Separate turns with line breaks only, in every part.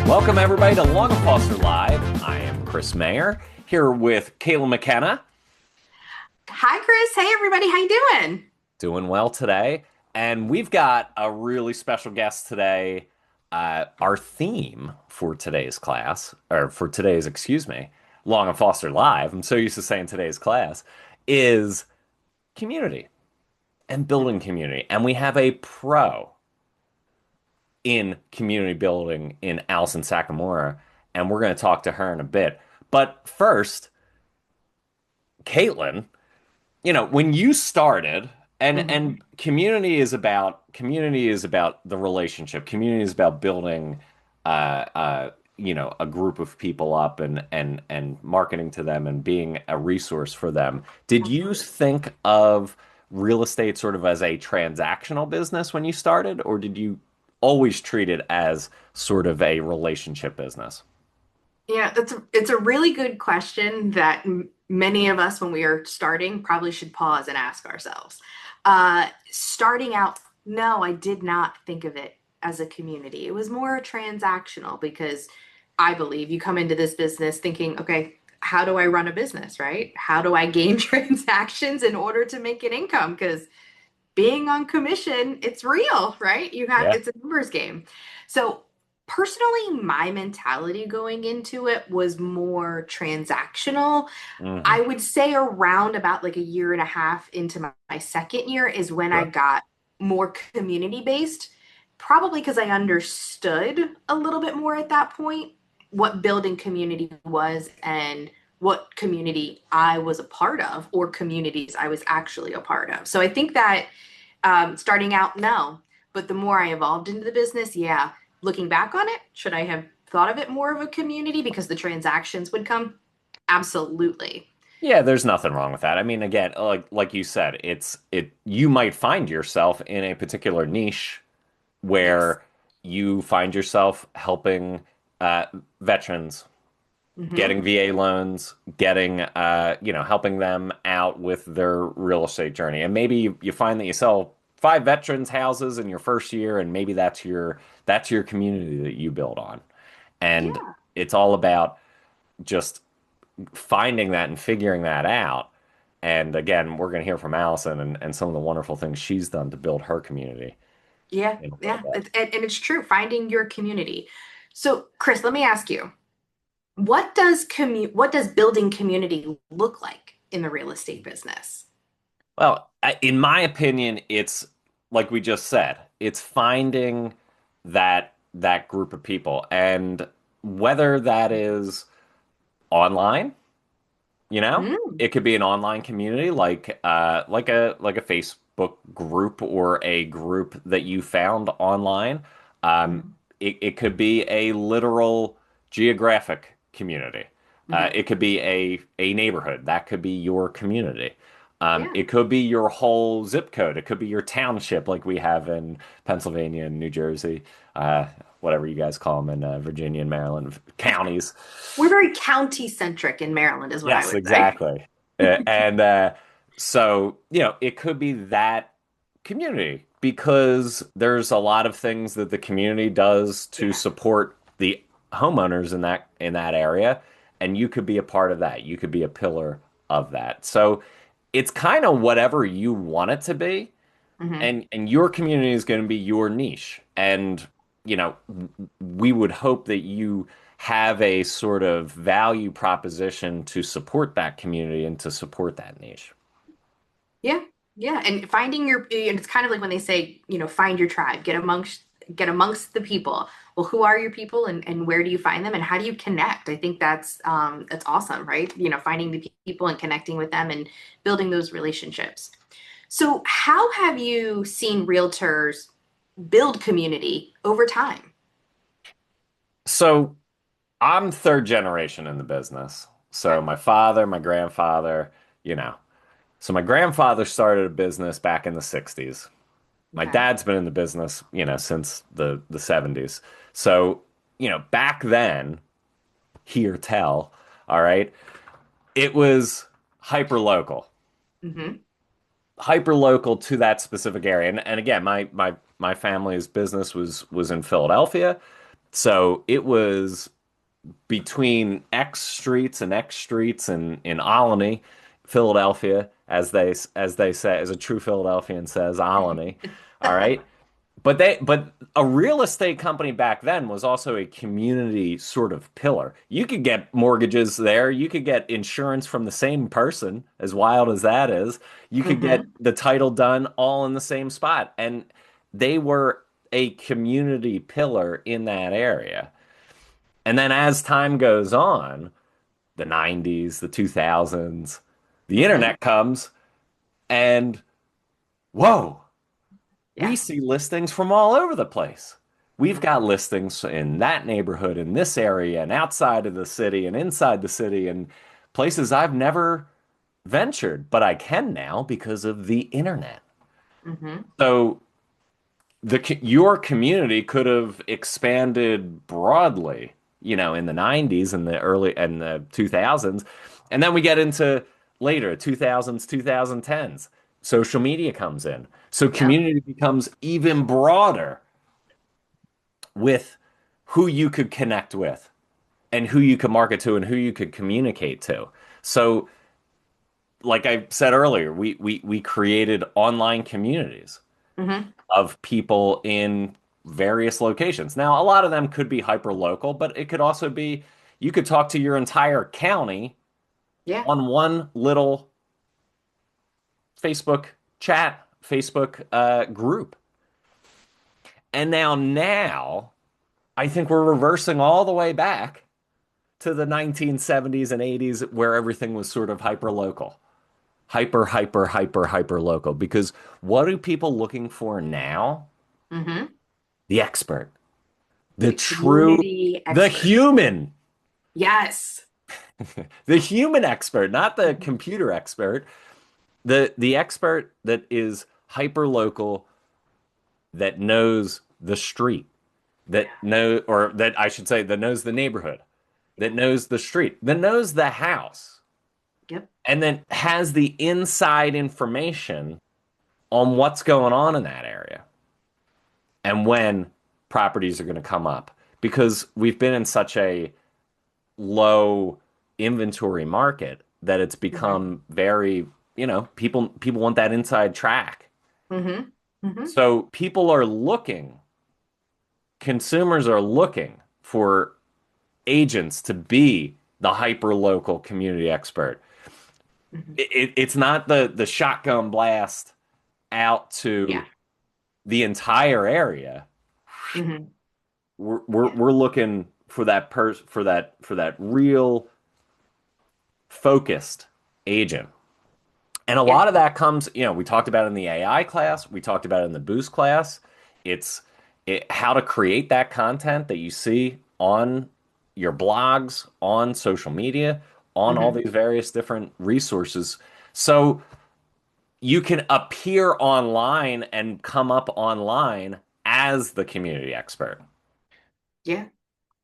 Welcome, everybody, to Long and Foster Live. I am Chris Mayer here with Kayla McKenna.
Hi, Chris. Hey, everybody. How you doing?
Doing well today. And we've got a really special guest today. Our theme for today's class, or for today's, excuse me, Long and Foster Live, I'm so used to saying today's class, is community and building community. And we have a pro in community building in Alison Sakimura, and we're going to talk to her in a bit. But first, Caitlin, when you started, and
Hmm.
community is about the relationship. Community is about building, a group of people up and marketing to them and being a resource for them. Did you
Absolutely.
think of real estate sort of as a transactional business when you started, or did you always treat it as sort of a relationship business?
Yeah, it's a really good question that many of us, when we are starting, probably should pause and ask ourselves. Starting out, no, I did not think of it as a community. It was more transactional because I believe you come into this business thinking, okay, how do I run a business, right? How do I gain transactions in order to make an income? Because being on commission, it's real, right?
Yeah.
It's a numbers game. So personally, my mentality going into it was more transactional.
Hmm.
I would say around about like a year and a half into my second year is when I
Sure.
got more community based, probably because I understood a little bit more at that point what building community was and what community I was a part of or communities I was actually a part of. So I think that starting out, no. But the more I evolved into the business, yeah. Looking back on it, should I have thought of it more of a community because the transactions would come? Absolutely.
Yeah, there's nothing wrong with that. I mean, again, like you said, you might find yourself in a particular niche
Yes.
where you find yourself helping veterans,
Hmm.
getting VA loans, getting helping them out with their real estate journey. And maybe you find that you sell five veterans houses in your first year, and maybe that's your community that you build on. And
Yeah.
it's all about just finding that and figuring that out. And again, we're going to hear from Allison and some of the wonderful things she's done to build her community
Yeah.
in a little
Yeah.
bit.
And it's true, finding your community. So, Chris, let me ask you, what does building community look like in the real estate business?
Well, in my opinion, it's like we just said, it's finding that group of people, and whether that is online,
Mm.
it could be an online community like a Facebook group or a group that you found online. Um,
Hmm.
it could be a literal geographic community.
Hmm.
It could be a neighborhood. That could be your community.
Yeah.
It could be your whole zip code. It could be your township, like we have in Pennsylvania and New Jersey, uh, whatever you guys call them in Virginia and Maryland, counties.
We're very county centric in Maryland, is what I
Yes,
would say.
exactly. And so, it could be that community because there's a lot of things that the community does to
Yeah.
support the homeowners in that area, and you could be a part of that. You could be a pillar of that. So it's kind of whatever you want it to be,
Hmm.
and your community is going to be your niche. And we would hope that you have a sort of value proposition to support that community and to support that niche.
Yeah, yeah, and finding and it's kind of like when they say, find your tribe, get amongst the people. Well, who are your people and where do you find them and how do you connect? I think that's awesome, right? Finding the people and connecting with them and building those relationships. So, how have you seen realtors build community over time?
So I'm third generation in the business.
Okay.
So my father, my grandfather, you know. So my grandfather started a business back in the 60s. My
Okay.
dad's been in the business, since the 70s. So, back then, hear tell, all right, it was hyper local.
Hmm.
Hyper local to that specific area. And again, my family's business was in Philadelphia, So it was between X streets and X streets in Alany, Philadelphia, as they say, as a true Philadelphian says, Alany. All right. But a real estate company back then was also a community sort of pillar. You could get mortgages there. You could get insurance from the same person, as wild as that is. You could get
Hmm.
the title done all in the same spot. And they were a community pillar in that area. And then as time goes on, the 90s, the 2000s, the
Hmm.
internet comes and whoa, we
Yeah.
see listings from all over the place. We've
Hmm.
got listings in that neighborhood, in this area, and outside of the city, and inside the city, and places I've never ventured, but I can now because of the internet.
Hmm.
So your community could have expanded broadly, in the 90s and the early and the 2000s. And then we get into later 2000s, 2010s. Social media comes in. So
Yep.
community becomes even broader with who you could connect with and who you could market to and who you could communicate to. So, like I said earlier, we created online communities
Hmm.
of people in various locations. Now, a lot of them could be hyper local, but it could also be you could talk to your entire county
Yeah.
on one little Facebook chat, Facebook group. And now, I think we're reversing all the way back to the 1970s and 80s where everything was sort of hyper local. Hyper local. Because what are people looking for now?
Hmm.
The expert, the
The
true,
community
the
expert.
human.
Yes.
The human expert, not the
Hmm.
computer expert, the expert that is hyper local, that knows the street, that
Yeah.
know or that I should say that knows the neighborhood, that
Yeah.
knows the street, that knows the house,
Yep.
and then has the inside information on what's going on in that area and when properties are going to come up. Because we've been in such a low inventory market that it's
Hmm.
become very, people want that inside track.
Hmm. Hmm.
So people are looking, consumers are looking for agents to be the hyper local community expert.
Hmm.
It's not the shotgun blast out to
Yeah.
the entire area.
Hmm. Yeah.
We're looking for that real focused agent. And a
Yeah.
lot of that comes, we talked about it in the AI class, we talked about it in the Boost class. It's how to create that content that you see on your blogs, on social media, on all
Hmm.
these various different resources. So you can appear online and come up online as the community expert.
Yeah.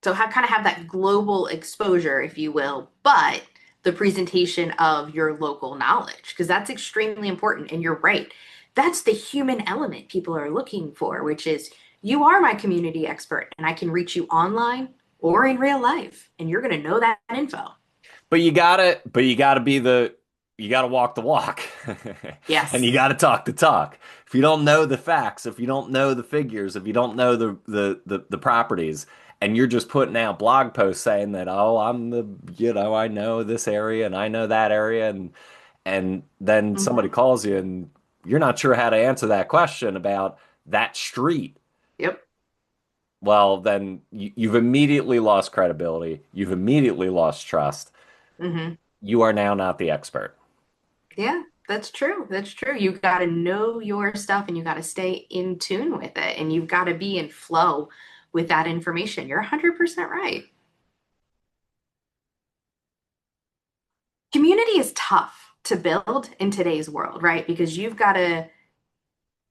So kind of have that global exposure, if you will, but the presentation of your local knowledge, because that's extremely important. And you're right. That's the human element people are looking for, which is you are my community expert and I can reach you online or in real life, and you're going to know that info.
You gotta walk the walk. And
Yes.
you gotta talk the talk. If you don't know the facts, if you don't know the figures, if you don't know the properties, and you're just putting out blog posts saying that, oh, I know this area and I know that area, and then somebody
Hmm.
calls you and you're not sure how to answer that question about that street,
Yep.
well, then you've immediately lost credibility. You've immediately lost trust.
Hmm.
You are now not the expert.
Yeah, that's true. That's true. You got to know your stuff and you got to stay in tune with it and you've got to be in flow with that information. You're 100% right. Community is tough to build in today's world, right? Because you've got to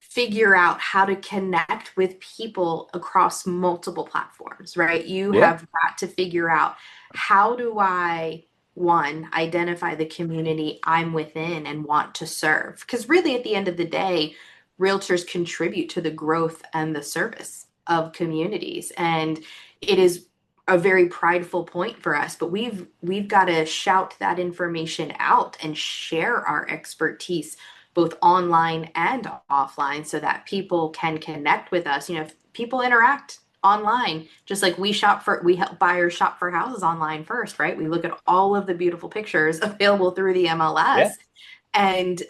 figure out how to connect with people across multiple platforms, right? You
Yeah.
have got to figure out how do I, one, identify the community I'm within and want to serve? Because really, at the end of the day, realtors contribute to the growth and the service of communities. And it is a very prideful point for us, but we've got to shout that information out and share our expertise both online and offline so that people can connect with us. If people interact online, just like we help buyers shop for houses online first, right? We look at all of the beautiful pictures available through the
Yeah.
MLS, and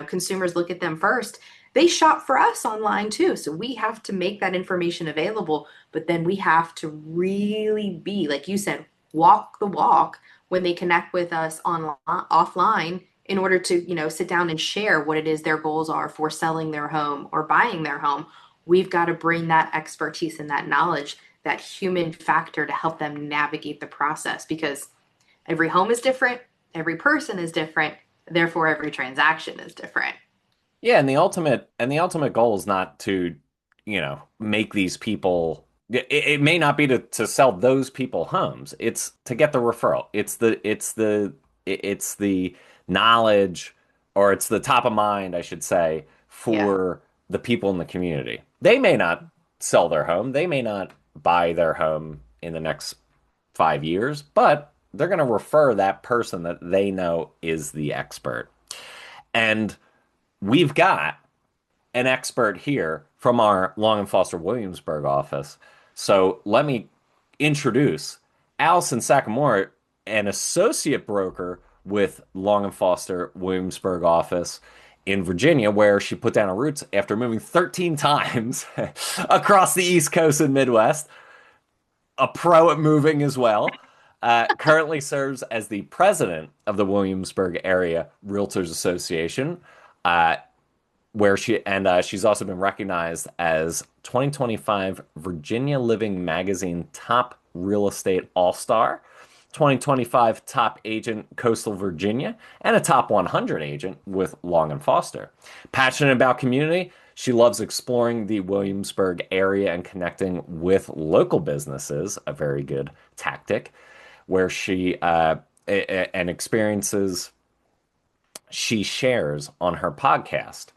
consumers look at them first. They shop for us online too, so we have to make that information available, but then we have to really be, like you said, walk the walk when they connect with us online, offline, in order to sit down and share what it is their goals are for selling their home or buying their home. We've got to bring that expertise and that knowledge, that human factor, to help them navigate the process, because every home is different, every person is different, therefore every transaction is different.
Yeah, and the ultimate goal is not to, make these people. It may not be to sell those people homes. It's to get the referral. It's the knowledge, or it's the top of mind, I should say,
Yeah.
for the people in the community. They may not sell their home. They may not buy their home in the next 5 years, but they're going to refer that person that they know is the expert. And we've got an expert here from our Long and Foster Williamsburg office. So let me introduce Alison Sakimura, an associate broker with Long and Foster Williamsburg office in Virginia, where she put down her roots after moving 13 times across the East Coast and Midwest. A pro at moving as well. Currently serves as the president of the Williamsburg Area Realtors Association. Uh, she's also been recognized as 2025 Virginia Living Magazine Top Real Estate All-Star, 2025 Top Agent Coastal Virginia, and a Top 100 agent with Long and Foster. Passionate about community, she loves exploring the Williamsburg area and connecting with local businesses, a very good tactic, where and experiences she shares on her podcast,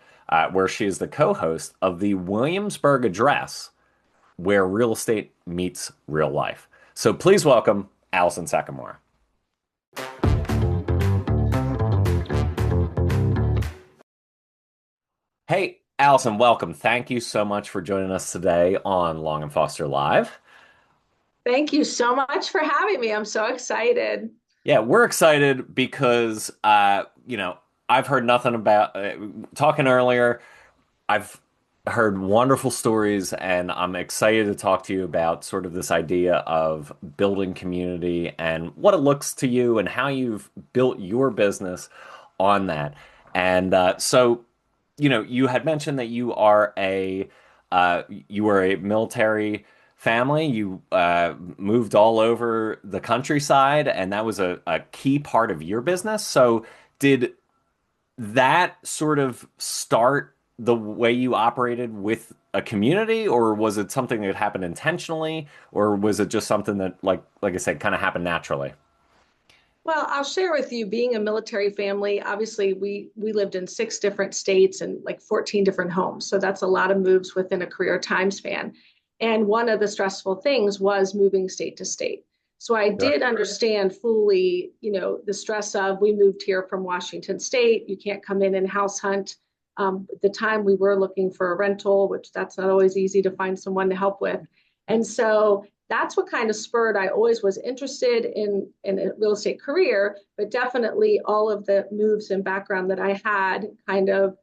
where she is the co-host of the Williamsburg Address, where real estate meets real life. So please welcome Alison Sakimura. Hey, Allison, welcome. Thank you so much for joining us today on Long and Foster Live.
Thank you so much for having me. I'm so excited.
Yeah, we're excited because, I've heard nothing about talking earlier. I've heard wonderful stories, and I'm excited to talk to you about sort of this idea of building community and what it looks to you and how you've built your business on that. And you had mentioned that you were a military family. You moved all over the countryside, and that was a key part of your business. So did that sort of start the way you operated with a community, or was it something that happened intentionally, or was it just something that, like I said, kind of happened naturally?
Well, I'll share with you, being a military family, obviously we lived in 6 different states and like 14 different homes. So that's a lot of moves within a career time span. And one of the stressful things was moving state to state. So I
Sure.
did understand fully, the stress of, we moved here from Washington State. You can't come in and house hunt. At the time we were looking for a rental, which that's not always easy to find someone to help with. And so that's what kind of spurred. I always was interested in a real estate career, but definitely all of the moves and background that I had kind of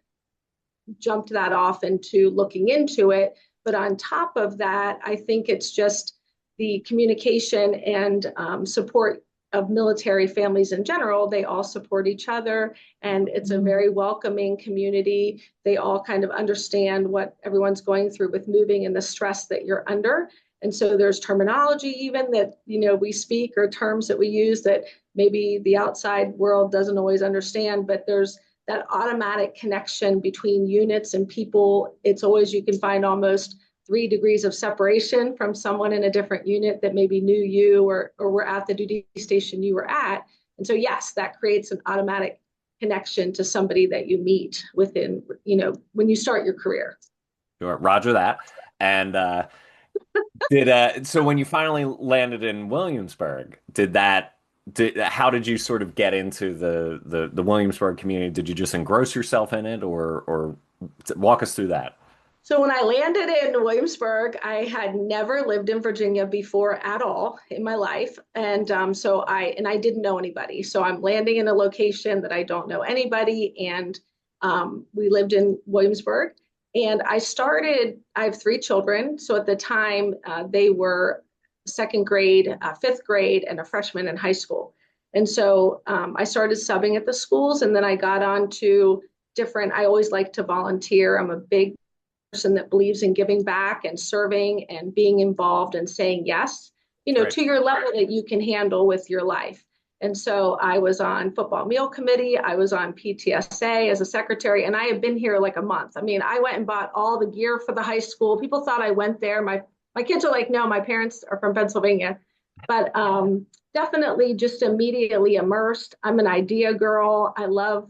jumped that off into looking into it. But on top of that, I think it's just the communication and support of military families in general. They all support each other, and it's a very welcoming community. They all kind of understand what everyone's going through with moving and the stress that you're under. And so there's terminology even that, we speak, or terms that we use that maybe the outside world doesn't always understand, but there's that automatic connection between units and people. It's always, you can find almost 3 degrees of separation from someone in a different unit that maybe knew you or were at the duty station you were at. And so, yes, that creates an automatic connection to somebody that you meet within, when you start your career.
Sure. Roger that. And did so when you finally landed in Williamsburg, how did you sort of get into the Williamsburg community? Did you just engross yourself in it, or walk us through that?
So when I landed in Williamsburg, I had never lived in Virginia before at all in my life, and I didn't know anybody. So I'm landing in a location that I don't know anybody, and we lived in Williamsburg. And I have three children. So at the time, they were second grade, fifth grade, and a freshman in high school. And so I started subbing at the schools, and then I got on to I always like to volunteer. I'm a big person that believes in giving back and serving and being involved and saying yes,
Great.
to your level that you can handle with your life. And so I was on football meal committee. I was on PTSA as a secretary, and I had been here like a month. I mean, I went and bought all the gear for the high school. People thought I went there. My kids are like, no, my parents are from Pennsylvania, but definitely just immediately immersed. I'm an idea girl. I love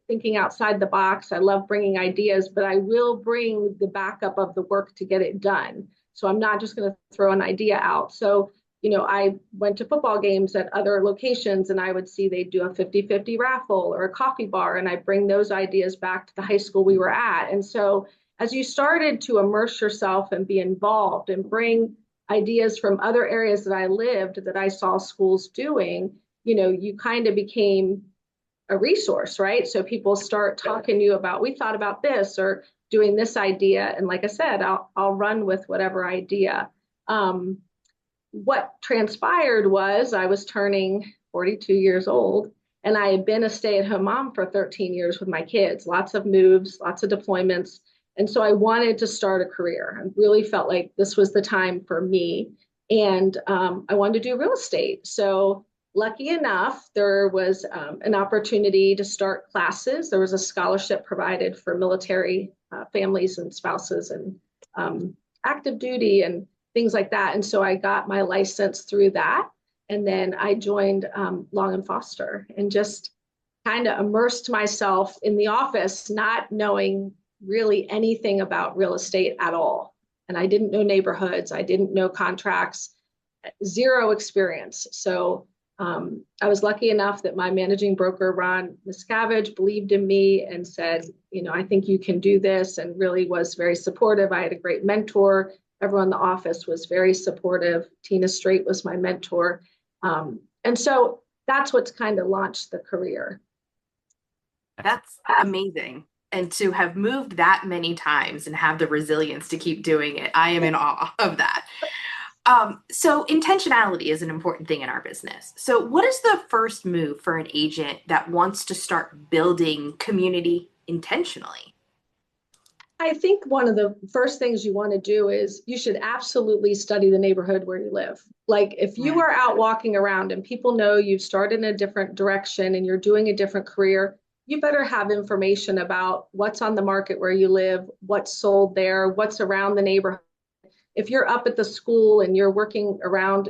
thinking outside the box. I love bringing ideas, but I will bring the backup of the work to get it done. So I'm not just going to throw an idea out. So, I went to football games at other locations and I would see they do a 50-50 raffle or a coffee bar, and I bring those ideas back to the high school we were at. And so as you started to immerse yourself and be involved and bring ideas from other areas that I lived that I saw schools doing, you kind of became a resource, right? So people start talking to you about, we thought about this or doing this idea. And like I said, I'll run with whatever idea. What transpired was I was turning 42 years old, and I had been a stay-at-home mom for 13 years with my kids, lots of moves, lots of deployments. And so I wanted to start a career. I really felt like this was the time for me. And I wanted to do real estate. So lucky enough, there was an opportunity to start classes. There was a scholarship provided for military families and spouses and active duty and things like that. And so I got my license through that. And then I joined Long and Foster and just kind of immersed myself in the office, not knowing really anything about real estate at all. And I didn't know neighborhoods. I didn't know contracts, zero experience. So I was lucky enough that my managing broker, Ron Miscavige, believed in me and said, I think you can do this, and really was very supportive. I had a great mentor. Everyone in the office was very supportive. Tina Straight was my mentor. And so that's what's kind of launched the career.
That's amazing. And to have moved that many times and have the resilience to keep doing it, I am in awe of that. So intentionality is an important thing in our business. So what is the first move for an agent that wants to start building community intentionally?
I think one of the first things you want to do is you should absolutely study the neighborhood where you live. Like if you are out walking around and people know you've started in a different direction and you're doing a different career, you better have information about what's on the market where you live, what's sold there, what's around the neighborhood. If you're up at the school and you're working around,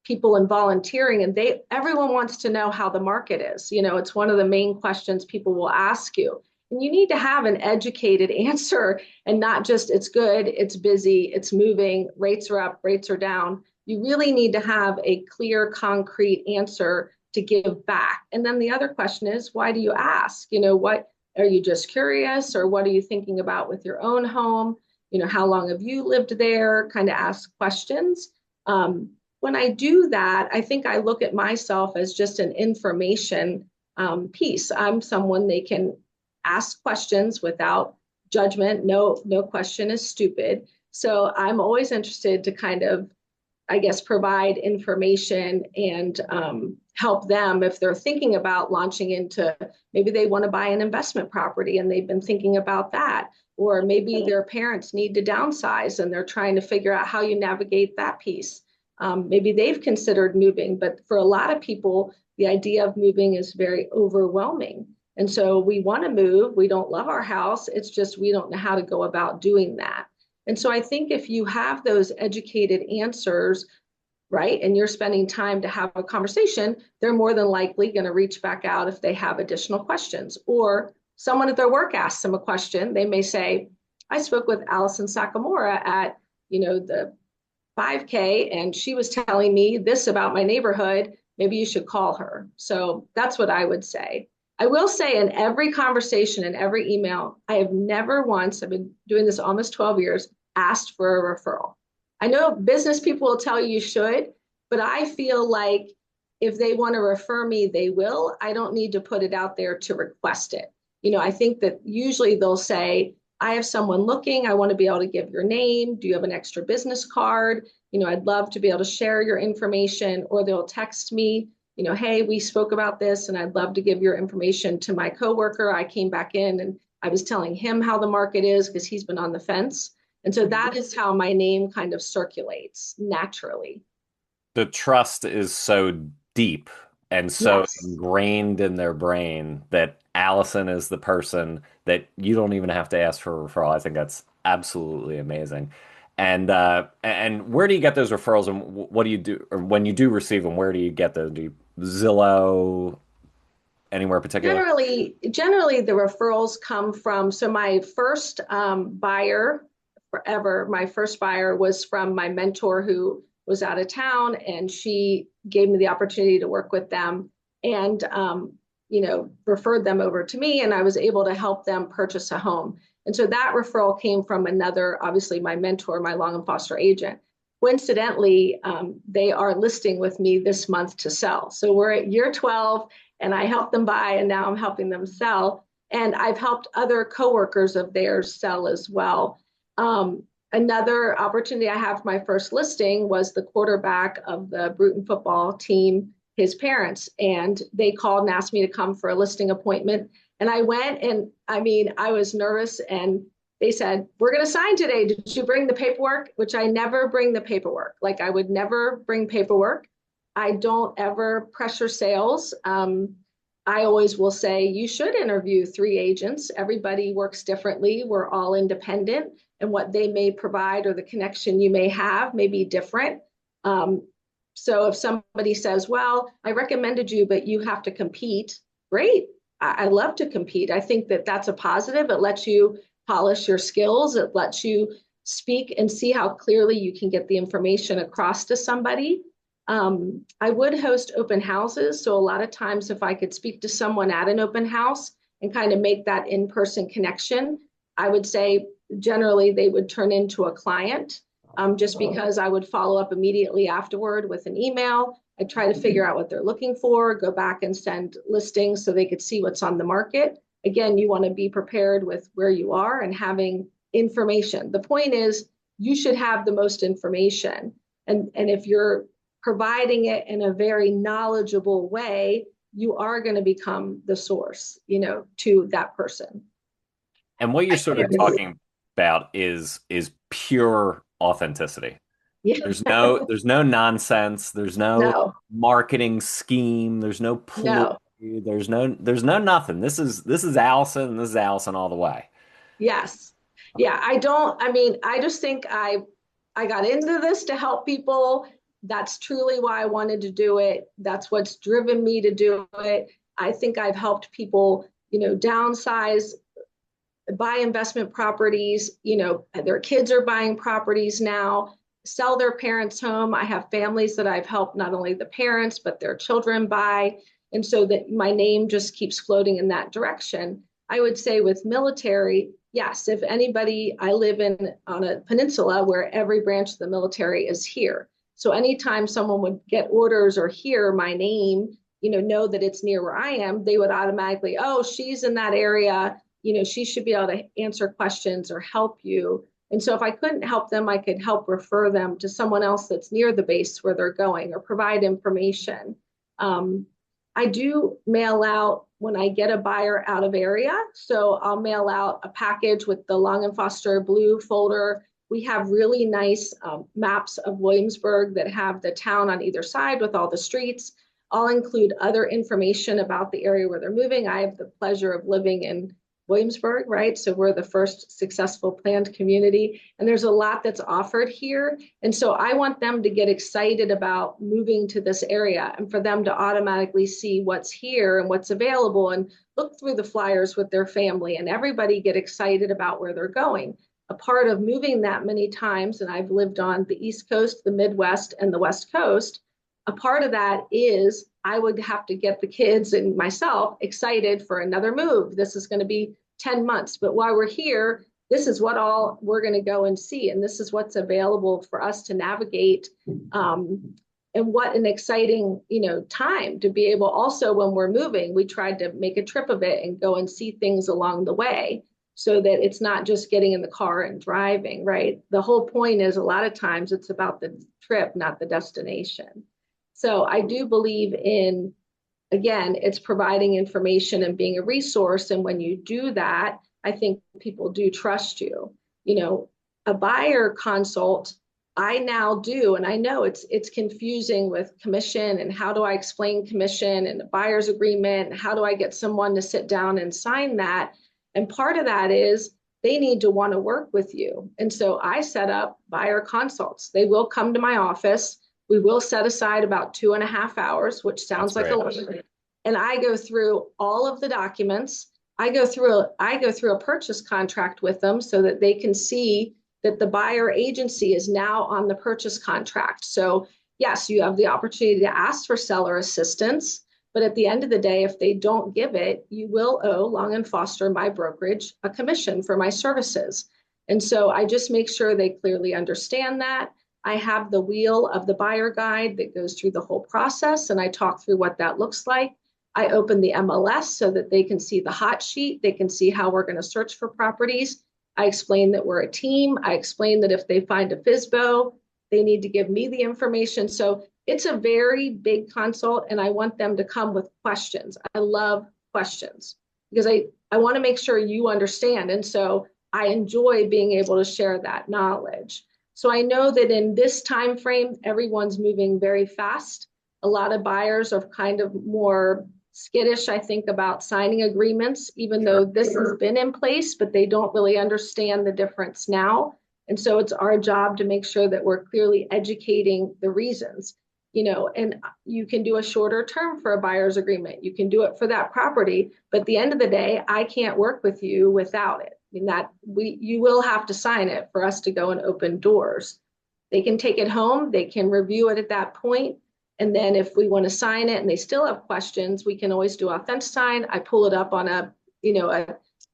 people and volunteering, and everyone wants to know how the market is. It's one of the main questions people will ask you. And you need to have an educated answer and not just it's good, it's busy, it's moving, rates are up, rates are down. You really need to have a clear, concrete answer to give back. And then the other question is, why do you ask? What are you just curious, or what are you thinking about with your own home? How long have you lived there? Kind of ask questions. When I do that, I think I look at myself as just an information piece. I'm someone they can ask questions without judgment. No question is stupid. So I'm always interested to kind of, I guess, provide information and help them if they're thinking about launching into, maybe they want to buy an investment property and they've been thinking about that. Or maybe their parents need to downsize and they're trying to figure out how you navigate that piece. Maybe they've considered moving, but for a lot of people, the idea of moving is very overwhelming. And so we want to move. We don't love our house. It's just we don't know how to go about doing that. And so I think if you have those educated answers, right, and you're spending time to have a conversation, they're more than likely going to reach back out if they have additional questions. Or someone at their work asks them a question. They may say, I spoke with Alison Sakimura at, the 5K, and she was telling me this about my neighborhood. Maybe you should call her. So that's what I would say. I will say in every conversation and every email, I have never once, I've been doing this almost 12 years, asked for a referral. I know business people will tell you should, but I feel like if they want to refer me, they will. I don't need to put it out there to request it. I think that usually they'll say, I have someone looking, I want to be able to give your name. Do you have an extra business card? I'd love to be able to share your information, or they'll text me, hey, we spoke about this and I'd love to give your information to my coworker. I came back in and I was telling him how the market is because he's been on the fence. And so that is how my name kind of circulates naturally.
The trust is so deep and so
Yes.
ingrained in their brain that Allison is the person that you don't even have to ask for a referral. I think that's absolutely amazing. And where do you get those referrals, and what do you do, or when you do receive them, where do you get those? Do you Zillow, anywhere particular?
Generally, the referrals come from, so my first buyer forever, my first buyer was from my mentor who was out of town, and she gave me the opportunity to work with them and, referred them over to me, and I was able to help them purchase a home. And so that referral came from another, obviously my mentor, my Long and Foster agent. Coincidentally, they are listing with me this month to sell. So we're at year 12, and I helped them buy, and now I'm helping them sell. And I've helped other coworkers of theirs sell as well. Another opportunity I have for my first listing was the quarterback of the Bruton football team, his parents, and they called and asked me to come for a listing appointment. And I went, and I was nervous, and they said, we're going to sign today. Did you bring the paperwork? Which I never bring the paperwork. Like, I would never bring paperwork. I don't ever pressure sales. I always will say you should interview 3 agents. Everybody works differently. We're all independent, and what they may provide or the connection you may have may be different. So if somebody says, well, I recommended you, but you have to compete, great. I love to compete. I think that that's a positive. It lets you polish your skills. It lets you speak and see how clearly you can get the information across to somebody. I would host open houses. So a lot of times if I could speak to someone at an open house and kind of make that in-person connection, I would say generally they would turn into a client, just because I would follow up immediately afterward with an email. I'd try to figure out what they're looking for, go back and send listings so they could see what's on the market. Again, you want to be prepared with where you are and having information. The point is you should have the most information. And if you're providing it in a very knowledgeable way, you are going to become the source, to that person.
And what you're sort of talking about is pure authenticity.
Yeah.
There's no nonsense. There's no
No,
marketing scheme. There's no ploy.
no.
There's no nothing. This is Allison, and this is Allison all the way.
Yes. Yeah, I just think I got into this to help people. That's truly why I wanted to do it. That's what's driven me to do it. I think I've helped people, downsize, buy investment properties, their kids are buying properties now, sell their parents' home. I have families that I've helped, not only the parents, but their children buy. And so that my name just keeps floating in that direction. I would say with military, yes, if anybody, I live on a peninsula where every branch of the military is here. So anytime someone would get orders or hear my name, know that it's near where I am, they would automatically, oh, she's in that area, she should be able to answer questions or help you. And so if I couldn't help them, I could help refer them to someone else that's near the base where they're going or provide information. I do mail out when I get a buyer out of area. So I'll mail out a package with the Long and Foster blue folder. We have really nice maps of Williamsburg that have the town on either side with all the streets. I'll include other information about the area where they're moving. I have the pleasure of living in Williamsburg, right? So we're the first successful planned community, and there's a lot that's offered here. And so I want them to get excited about moving to this area and for them to automatically see what's here and what's available and look through the flyers with their family and everybody get excited about where they're going. a part of moving that many times, and I've lived on the East Coast, the Midwest, and the West Coast, a part of that is I would have to get the kids and myself excited for another move. This is going to be 10 months, but while we're here, this is what all we're going to go and see, and this is what's available for us to navigate. And what an exciting, time to be able. Also, when we're moving, we tried to make a trip of it and go and see things along the way, so that it's not just getting in the car and driving, right? The whole point is, a lot of times it's about the trip, not the destination. So I do believe in, again, it's providing information and being a resource. And when you do that, I think people do trust you. A buyer consult, I now do, and I know it's confusing with commission, and how do I explain commission and the buyer's agreement, and how do I get someone to sit down and sign that? And part of that is they need to want to work with you. And so I set up buyer consults. They will come to my office. We will set aside about 2.5 hours, which sounds like a lot. And I go through all of the documents. I go through a purchase contract with them so that they can see that the buyer agency is now on the purchase contract. So yes, you have the opportunity to ask for seller assistance, but at the end of the day, if they don't give it, you will owe Long & Foster, my brokerage, a commission for my services. And so I just make sure they clearly understand that. I have the wheel of the buyer guide that goes through the whole process, and I talk through what that looks like. I open the MLS so that they can see the hot sheet. They can see how we're going to search for properties. I explain that we're a team. I explain that if they find a FSBO, they need to give me the information. So it's a very big consult, and I want them to come with questions. I love questions because I want to make sure you understand. And so I enjoy being able to share that knowledge. So I know that in this time frame, everyone's moving very fast. A lot of buyers are kind of more skittish, I think, about signing agreements, even though this has been in place, but they don't really understand the difference now. And so it's our job to make sure that we're clearly educating the reasons, and you can do a shorter term for a buyer's agreement. You can do it for that property, but at the end of the day, I can't work with you without it. You will have to sign it for us to go and open doors. They can take it home. They can review it at that point. And then if we want to sign it and they still have questions, we can always do authentic sign. I pull it up on a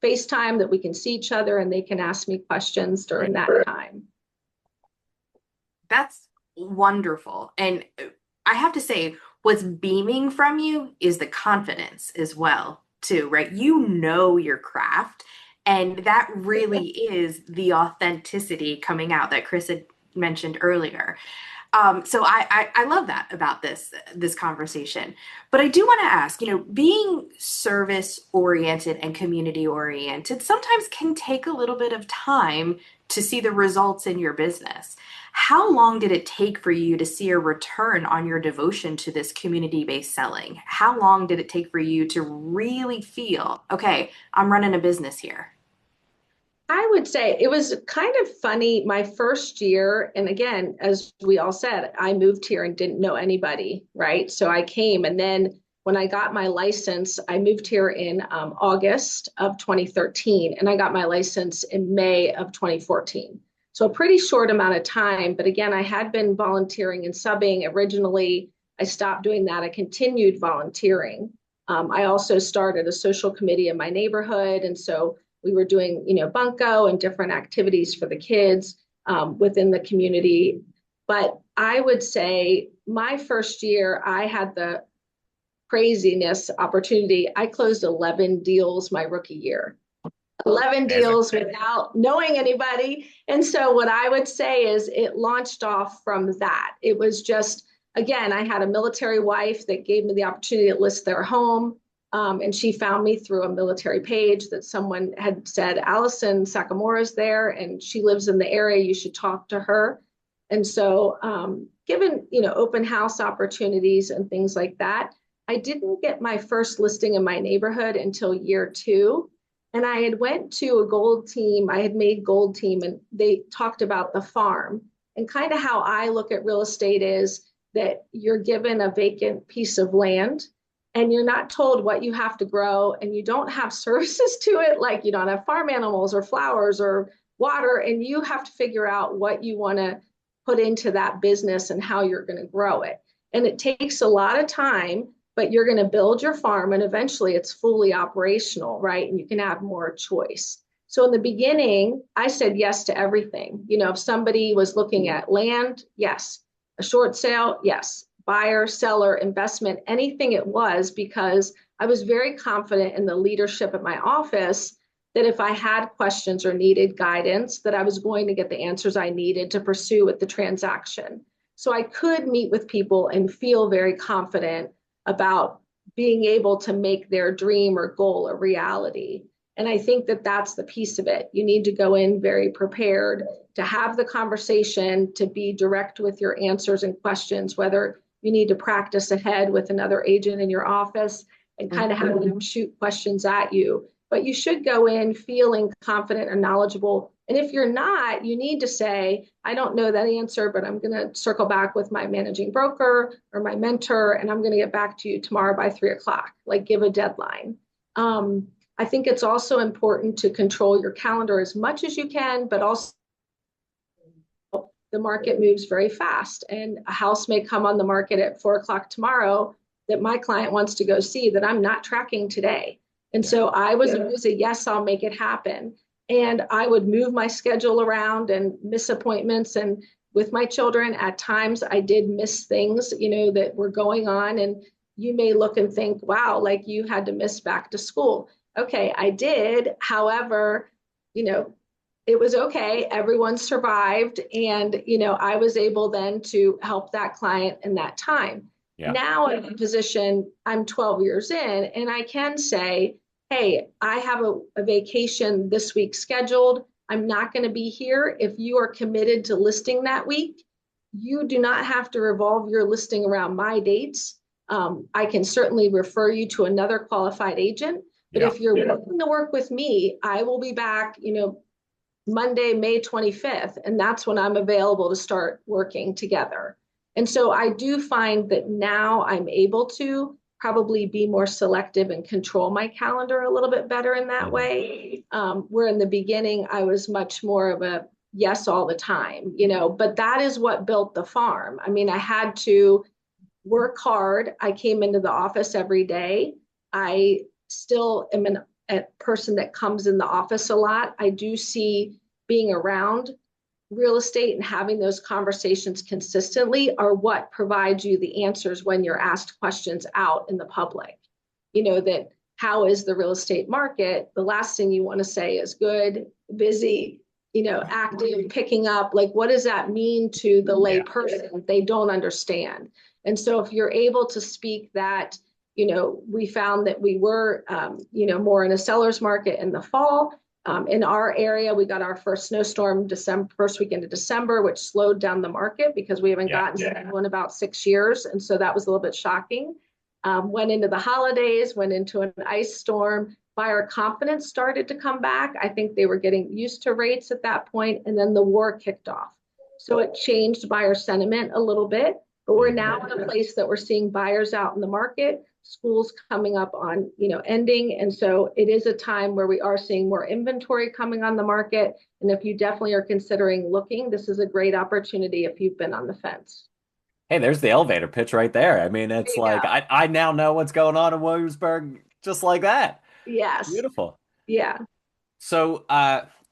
FaceTime that we can see each other, and they can ask me questions during that time.
That's wonderful. And I have to say, what's beaming from you is the confidence as well, too, right? You know your craft, and that really is the authenticity coming out that Chris had mentioned earlier. So I love that about this conversation. But I do want to ask, being service oriented and community oriented sometimes can take a little bit of time to see the results in your business. How long did it take for you to see a return on your devotion to this community-based selling? How long did it take for you to really feel, okay, I'm running a business here?
I would say it was kind of funny my first year. And again, as we all said, I moved here and didn't know anybody, right? So I came, and then when I got my license, I moved here in August of 2013, and I got my license in May of 2014. So a pretty short amount of time. But again, I had been volunteering and subbing originally. I stopped doing that. I continued volunteering. I also started a social committee in my neighborhood. And so we were doing, bunco and different activities for the kids within the community. But I would say my first year, I had the craziness opportunity. I closed 11 deals my rookie year. 11 deals without knowing anybody. And so what I would say is it launched off from that. It was just, again, I had a military wife that gave me the opportunity to list their home. And she found me through a military page that someone had said, Alison Sakimura is there and she lives in the area. You should talk to her. And so given, open house opportunities and things like that, I didn't get my first listing in my neighborhood until year 2. And I had went to a gold team. I had made gold team, and they talked about the farm. And kind of how I look at real estate is that you're given a vacant piece of land, and you're not told what you have to grow, and you don't have services to it. Like you don't have farm animals or flowers or water, and you have to figure out what you want to put into that business and how you're going to grow it. And it takes a lot of time, but you're going to build your farm and eventually it's fully operational, right? And you can have more choice. So in the beginning, I said yes to everything. You know, if somebody was looking at land, yes. A short sale, yes. Buyer, seller, investment, anything it was, because I was very confident in the leadership at my office that if I had questions or needed guidance, that I was going to get the answers I needed to pursue with the transaction. So I could meet with people and feel very confident about being able to make their dream or goal a reality. And I think that that's the piece of it. You need to go in very prepared to have the conversation, to be direct with your answers and questions, whether you need to practice ahead with another agent in your office and kind of have them shoot questions at you. But you should go in feeling confident and knowledgeable. And if you're not, you need to say, I don't know that answer, but I'm going to circle back with my managing broker or my mentor, and I'm going to get back to you tomorrow by 3 o'clock, like give a deadline. I think it's also important to control your calendar as much as you can, but also the market moves very fast, and a house may come on the market at 4 o'clock tomorrow that my client wants to go see that I'm not tracking today. And so I was always a yes, I'll make it happen. And I would move my schedule around and miss appointments. And with my children, at times I did miss things, you know, that were going on. And you may look and think, wow, like you had to miss back to school. Okay, I did. However, you know, it was okay. Everyone survived. And, you know, I was able then to help that client in that time.
Yeah.
Now in a position, I'm 12 years in, and I can say, hey, I have a vacation this week scheduled. I'm not going to be here. If you are committed to listing that week, you do not have to revolve your listing around my dates. I can certainly refer you to another qualified agent. But if you're willing to work with me, I will be back, you know, Monday, May 25th, and that's when I'm available to start working together. And so I do find that now I'm able to probably be more selective and control my calendar a little bit better in that way. Where in the beginning, I was much more of a yes all the time, you know, but that is what built the farm. I mean, I had to work hard. I came into the office every day. I still am a person that comes in the office a lot. I do see being around real estate and having those conversations consistently are what provides you the answers when you're asked questions out in the public. You know, that how is the real estate market? The last thing you want to say is good, busy, you know, active, picking up. Like, what does that mean to the lay person? They don't understand. And so if you're able to speak that, you know, we found that we were, you know, more in a seller's market in the fall. In our area, we got our first snowstorm first weekend of December, which slowed down the market because we haven't gotten snow in about 6 years. And so that was a little bit shocking. Went into the holidays, went into an ice storm. Buyer confidence started to come back. I think they were getting used to rates at that point, and then the war kicked off. So it changed buyer sentiment a little bit, but we're now in a place that we're seeing buyers out in the market, schools coming up on, you know, ending. And so it is a time where we are seeing more inventory coming on the market. And if you definitely are considering looking, this is a great opportunity if you've been on the fence.
Hey, there's the elevator pitch right there. I mean,
There
it's
you
like
go.
I now know what's going on in Williamsburg just like that.
Yes.
Beautiful.
Yeah.
So,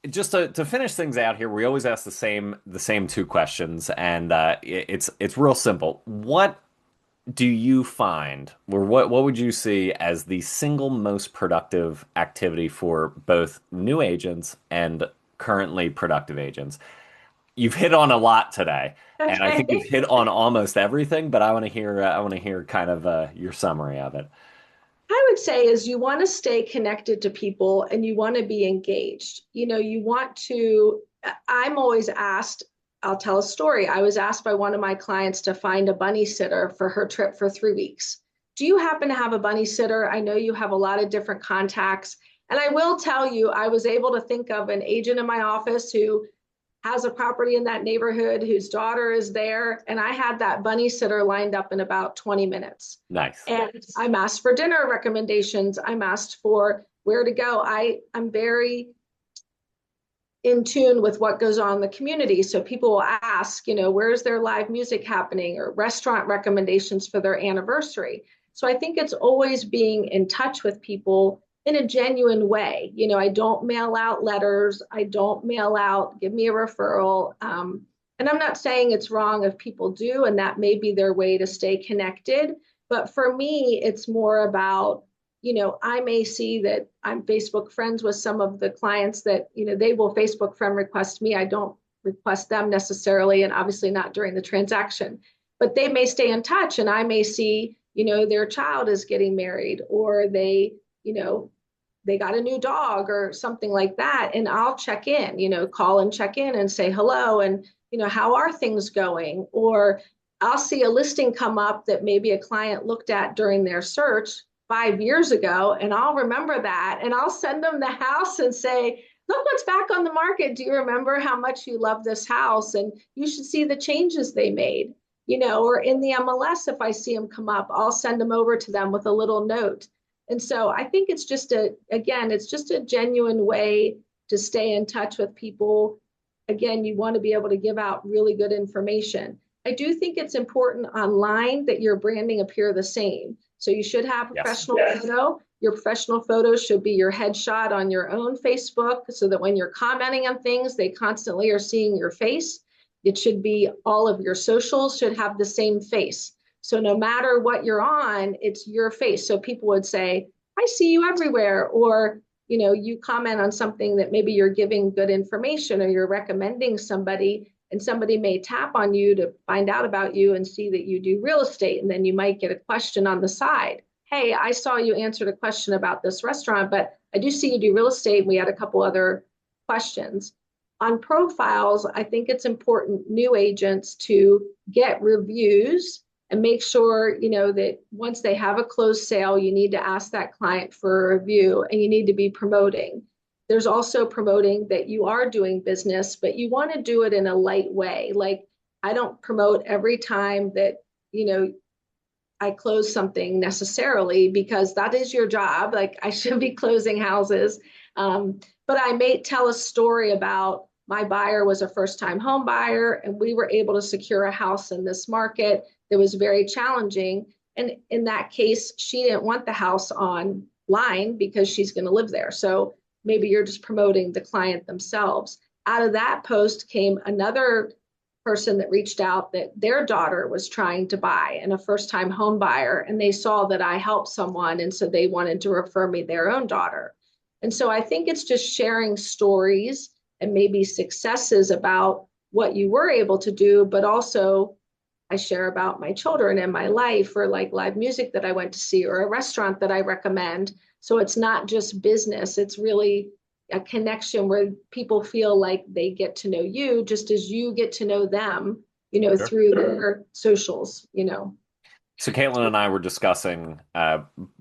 just to finish things out here, we always ask the same two questions, and it's real simple. What do you find, or what would you see as the single most productive activity for both new agents and currently productive agents? You've hit on a lot today, and I think you've
Okay.
hit on almost everything, but I want to hear kind of your summary of it.
I would say is you want to stay connected to people and you want to be engaged. You know, you want to, I'm always asked, I'll tell a story. I was asked by one of my clients to find a bunny sitter for her trip for 3 weeks. Do you happen to have a bunny sitter? I know you have a lot of different contacts. And I will tell you, I was able to think of an agent in my office who has a property in that neighborhood whose daughter is there. And I had that bunny sitter lined up in about 20 minutes.
Nice.
And I'm asked for dinner recommendations. I'm asked for where to go. I'm very in tune with what goes on in the community. So people will ask, where's their live music happening, or restaurant recommendations for their anniversary. So I think it's always being in touch with people in a genuine way. I don't mail out letters. I don't mail out, give me a referral. And I'm not saying it's wrong if people do, and that may be their way to stay connected. But for me, it's more about, I may see that I'm Facebook friends with some of the clients that, they will Facebook friend request me. I don't request them necessarily, and obviously not during the transaction, but they may stay in touch, and I may see, their child is getting married, or they got a new dog or something like that. And I'll check in, call and check in and say hello. And, how are things going? Or I'll see a listing come up that maybe a client looked at during their search 5 years ago, and I'll remember that, and I'll send them the house and say, look what's back on the market. Do you remember how much you love this house? And you should see the changes they made, or in the MLS, if I see them come up, I'll send them over to them with a little note. And so I think it's just a genuine way to stay in touch with people. Again, you want to be able to give out really good information. I do think it's important online that your branding appear the same. So you should have professional photo. Your professional photo should be your headshot on your own Facebook, so that when you're commenting on things, they constantly are seeing your face. It should be all of your socials should have the same face. So no matter what you're on, it's your face. So people would say, I see you everywhere. Or, you comment on something that maybe you're giving good information, or you're recommending somebody, and somebody may tap on you to find out about you and see that you do real estate. And then you might get a question on the side. Hey, I saw you answered a question about this restaurant, but I do see you do real estate. And we had a couple other questions. On profiles, I think it's important, new agents, to get reviews and make sure, that once they have a closed sale, you need to ask that client for a review, and you need to be promoting. There's also promoting that you are doing business, but you want to do it in a light way. Like, I don't promote every time that, I close something necessarily, because that is your job. Like, I should be closing houses. But I may tell a story about my buyer was a first-time home buyer, and we were able to secure a house in this market that was very challenging. And in that case, she didn't want the house online because she's going to live there. So maybe you're just promoting the client themselves. Out of that post came another person that reached out that their daughter was trying to buy, and a first-time home buyer, and they saw that I helped someone, and so they wanted to refer me their own daughter. And so I think it's just sharing stories and maybe successes about what you were able to do, but also I share about my children and my life, or like live music that I went to see, or a restaurant that I recommend. So it's not just business, it's really a connection where people feel like they get to know you just as you get to know them,
Sure.
through their socials.
So Caitlin and I were discussing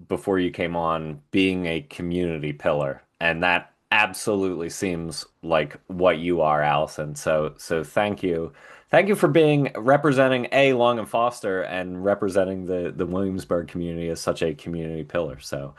before you came on being a community pillar, and that absolutely seems like what you are, Allison. So thank you for being representing Long and Foster, and representing the Williamsburg community as such a community pillar. So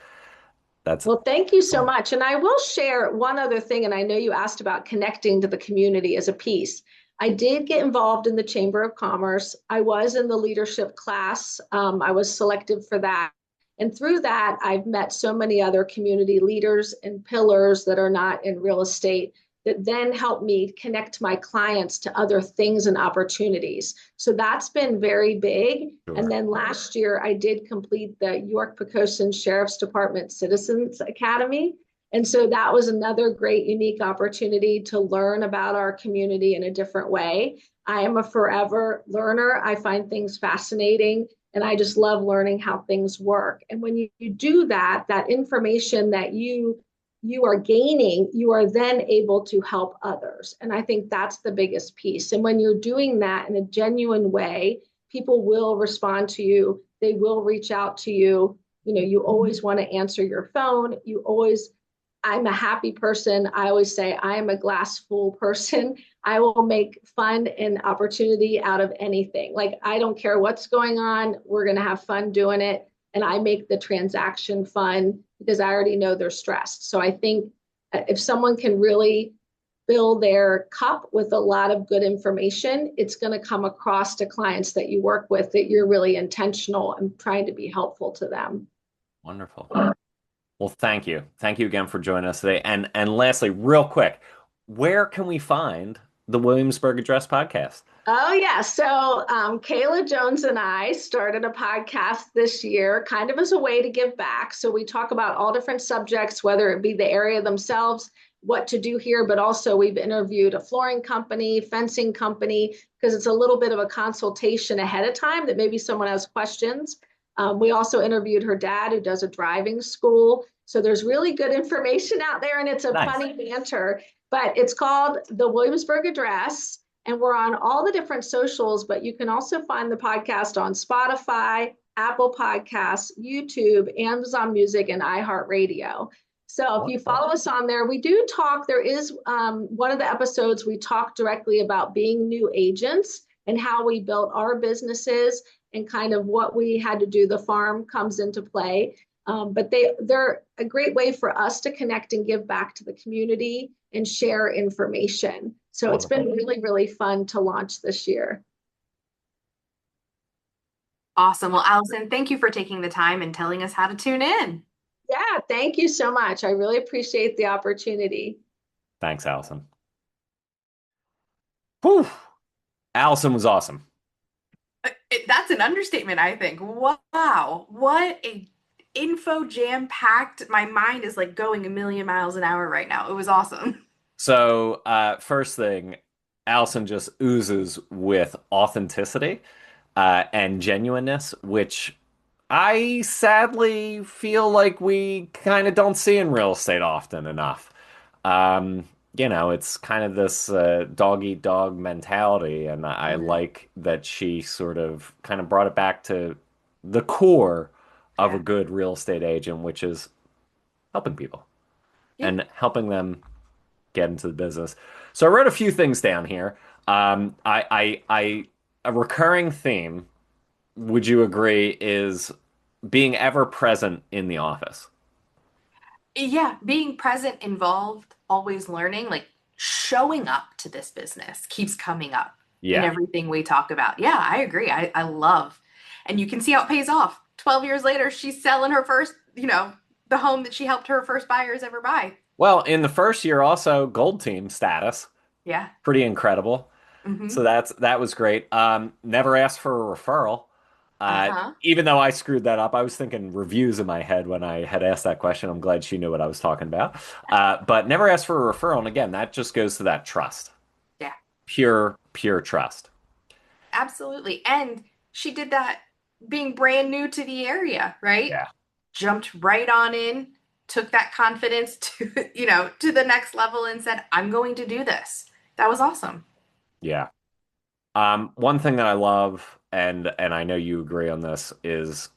that's
Well, thank you so
excellent.
much. And I will share one other thing, and I know you asked about connecting to the community as a piece. I did get involved in the Chamber of Commerce. I was in the leadership class. I was selected for that. And through that, I've met so many other community leaders and pillars that are not in real estate, that then help me connect my clients to other things and opportunities. So that's been very big. And
Sure.
then last year, I did complete the York-Poquoson Sheriff's Department Citizens Academy. And so that was another great, unique opportunity to learn about our community in a different way. I am a forever learner. I find things fascinating, and I just love learning how things work. And when you do that, that information that you are gaining, you are then able to help others. And I think that's the biggest piece. And when you're doing that in a genuine way, people will respond to you. They will reach out to you. You always want to answer your phone. I'm a happy person. I always say I am a glass full person. I will make fun and opportunity out of anything. Like, I don't care what's going on. We're going to have fun doing it. And I make the transaction fun because I already know they're stressed. So I think if someone can really fill their cup with a lot of good information, it's going to come across to clients that you work with that you're really intentional and trying to be helpful to them.
Wonderful. Well, thank you. Thank you again for joining us today. And lastly, real quick, where can we find the Williamsburg Address podcast?
Oh, yeah. So Kayla Jones and I started a podcast this year, kind of as a way to give back. So we talk about all different subjects, whether it be the area themselves, what to do here, but also we've interviewed a flooring company, fencing company, because it's a little bit of a consultation ahead of time that maybe someone has questions. We also interviewed her dad, who does a driving school. So there's really good information out there, and it's a
Nice.
funny banter. But it's called the Williamsburg Address, and we're on all the different socials. But you can also find the podcast on Spotify, Apple Podcasts, YouTube, Amazon Music, and iHeartRadio. So if you
Wonderful.
follow us on there, we do talk. There is one of the episodes we talk directly about being new agents and how we built our businesses and kind of what we had to do. The farm comes into play. But they're a great way for us to connect and give back to the community and share information. So it's been
Wonderful.
really, really fun to launch this year.
Awesome. Well, Allison, thank you for taking the time and telling us how to tune in.
Yeah, thank you so much. I really appreciate the opportunity.
Thanks, Allison. Whew. Allison was awesome.
That's an understatement, I think. Wow. What a info jam-packed. My mind is like going a million miles an hour right now. It was awesome.
So, first thing, Allison just oozes with authenticity and genuineness, which I sadly feel like we kind of don't see in real estate often enough. It's kind of this dog eat dog mentality, and I
Mhm.
like that she sort of kind of brought it back to the core of a
Yeah.
good real estate agent, which is helping people
Yeah.
and helping them get into the business. So I wrote a few things down here. A recurring theme, would you agree, is being ever present in the office?
Yeah, being present, involved, always learning, like showing up to this business keeps coming up in
Yeah.
everything we talk about. Yeah, I agree. I love, and you can see how it pays off. 12 years later, she's selling her first, the home that she helped her first buyers ever buy.
Well, in the first year, also gold team status,
Yeah.
pretty incredible. So
Mm-hmm.
that was great. Never asked for a referral. Uh,
Uh-huh.
Even though I screwed that up, I was thinking reviews in my head when I had asked that question. I'm glad she knew what I was talking about. But never asked for a referral. And again, that just goes to that trust,
Yeah.
pure trust.
Absolutely. And she did that being brand new to the area, right?
Yeah.
Jumped right on in, took that confidence to, to the next level and said, I'm going to do this. That was awesome.
Yeah. One thing that I love, and I know you agree on this, is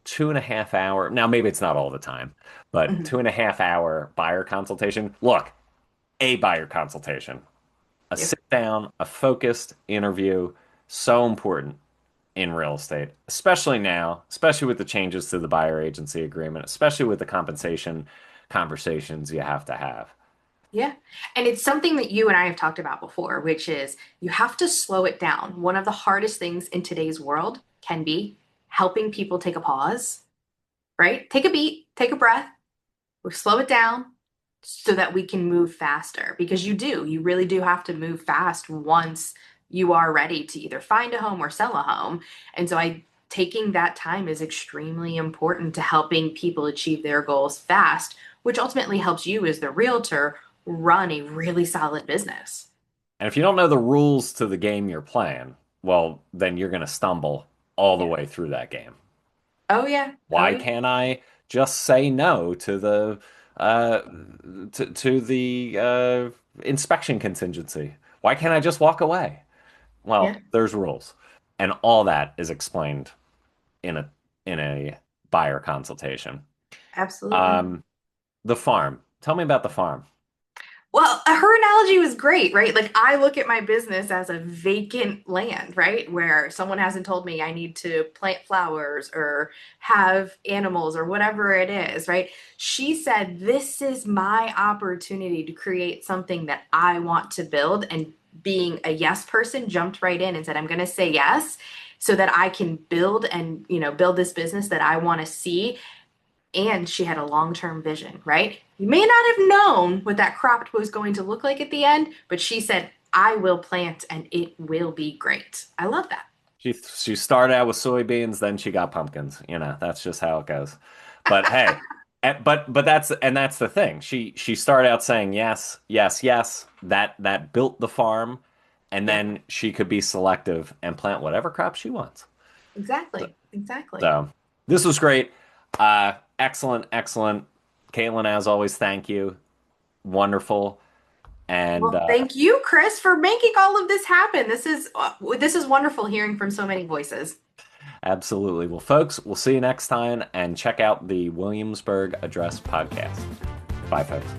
2.5 hour. Now, maybe it's not all the time, but
Mhm.
2.5 hour buyer consultation. Look, a buyer consultation, a
Yep.
sit down, a focused interview, so important in real estate, especially now, especially with the changes to the buyer agency agreement, especially with the compensation conversations you have to have.
Yeah. And it's something that you and I have talked about before, which is you have to slow it down. One of the hardest things in today's world can be helping people take a pause, right? Take a beat, take a breath, we slow it down so that we can move faster because you really do have to move fast once you are ready to either find a home or sell a home. And so I taking that time is extremely important to helping people achieve their goals fast, which ultimately helps you as the realtor run a really solid business.
And if you don't know the rules to the game you're playing, well, then you're going to stumble all the
Yeah.
way through that game.
Oh yeah. Oh
Why
yeah.
can't I just say no to the uh, to the inspection contingency? Why can't I just walk away?
Yeah.
Well, there's rules, and all that is explained in a buyer consultation.
Absolutely.
Um, the farm. Tell me about the farm.
Well, her analogy was great, right? Like I look at my business as a vacant land, right? Where someone hasn't told me I need to plant flowers or have animals or whatever it is, right? She said, "This is my opportunity to create something that I want to build." And being a yes person, jumped right in and said, "I'm going to say yes so that I can build and, build this business that I want to see." And she had a long-term vision, right? You may not have known what that crop was going to look like at the end, but she said, "I will plant and it will be great." I love that.
She started out with soybeans, then she got pumpkins. That's just how it goes. But hey, but that's the thing. She started out saying yes, yes, yes. That built the farm, and
Yep,
then she could be selective and plant whatever crop she wants. So,
exactly. Exactly.
so this was great. Excellent, excellent. Caitlin, as always, thank you. Wonderful. And
Well, thank you, Chris, for making all of this happen. This is wonderful hearing from so many voices.
absolutely. Well, folks, we'll see you next time and check out the Williamsburg Address podcast. Bye, folks.